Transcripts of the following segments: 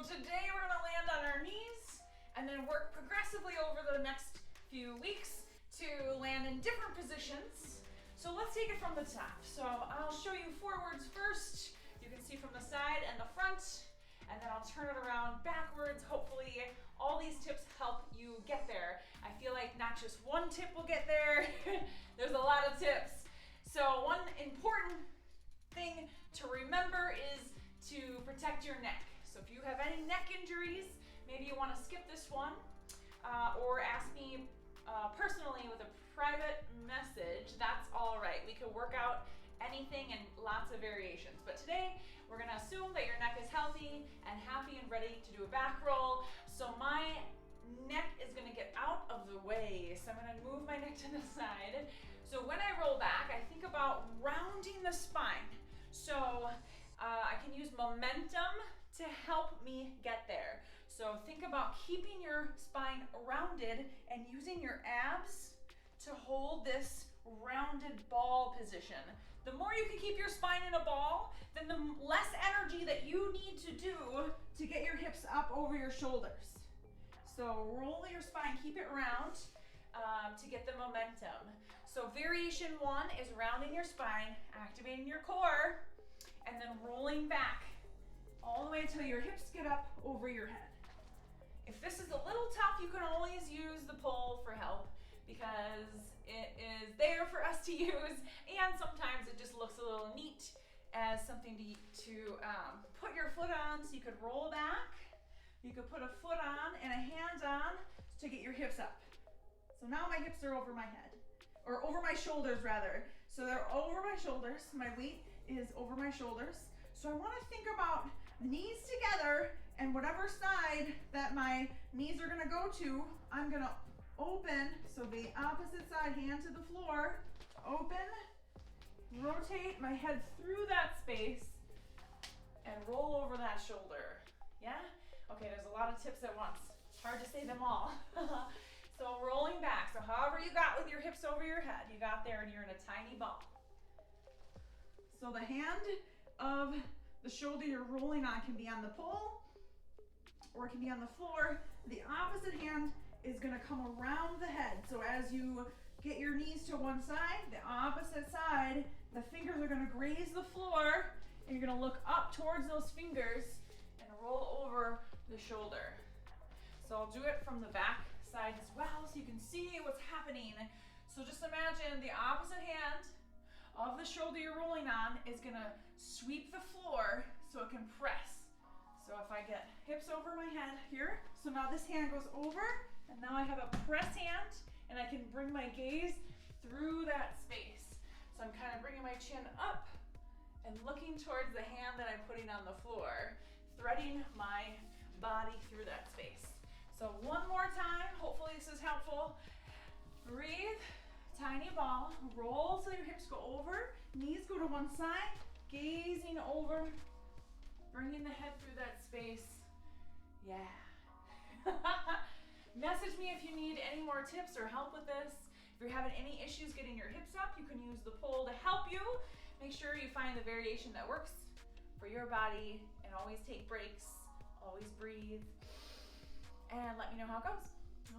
today we're gonna land on our knees and then work progressively over the next few weeks to land in different positions. So let's take it from the top. So I'll show you forwards first. You can see from the side and the front, and then I'll turn it around backwards. Hopefully all these tips help you get there. I feel like not just one tip will get there. There's a lot of tips. So one important thing to remember is to protect your neck. So if you have any neck injuries, maybe you want to skip this one or ask me personally with a private message, that's all right. We could work out anything and lots of variations. But today we're gonna assume that your neck is healthy and happy and ready to do a back roll. So my neck is gonna get out of the way. So I'm gonna move my neck to the side. So when I roll back, I think about rounding the spine. So I can use momentum to help me get there. So think about keeping your spine rounded and using your abs to hold this rounded ball position. The more you can keep your spine in a ball, then the less energy that you need to do to get your hips up over your shoulders. So roll your spine, keep it round to get the momentum. So variation one is rounding your spine, activating your core, and then rolling back all the way until your hips get up over your head. If this is a little tough, you can always use the pole for help because it is there for us to use, and sometimes it just looks a little neat as something to put your foot on. So you could roll back, you could put a foot on and a hand on to get your hips up. So now my hips are over my head, or over my shoulders rather. So they're over my shoulders, my weight is over my shoulders. So I want to think about knees together, and whatever side that my knees are gonna go to, I'm gonna open. So the opposite side, hand to the floor, open, rotate my head through that space, and roll over that shoulder. Yeah? Okay, there's a lot of tips at once. It's hard to say them all. So rolling back, so however you got with your hips over your head, you got there and you're in a tiny ball. So the hand of the shoulder you're rolling on can be on the pole or it can be on the floor. The opposite hand is gonna come around the head. So as you get your knees to one side, the opposite side, the fingers are gonna graze the floor and you're gonna look up towards those fingers and roll over the shoulder. So I'll do it from the back side as well so you can see what's happening. So just imagine the opposite hand of the shoulder you're rolling on is gonna sweep the floor so it can press. So if I get hips over my head here, so now this hand goes over and now I have a press hand and I can bring my gaze through that space. So I'm kind of bringing my chin up and looking towards the hand that I'm putting on the floor, threading my body through that space. So one more time, hopefully this is helpful. Breathe. Tiny ball, roll so your hips go over, knees go to one side, gazing over, bringing the head through that space. Yeah. Message me if you need any more tips or help with this. If you're having any issues getting your hips up, you can use the pole to help you. Make sure you find the variation that works for your body and always take breaks, always breathe, and let me know how it goes.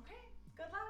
Okay, good luck.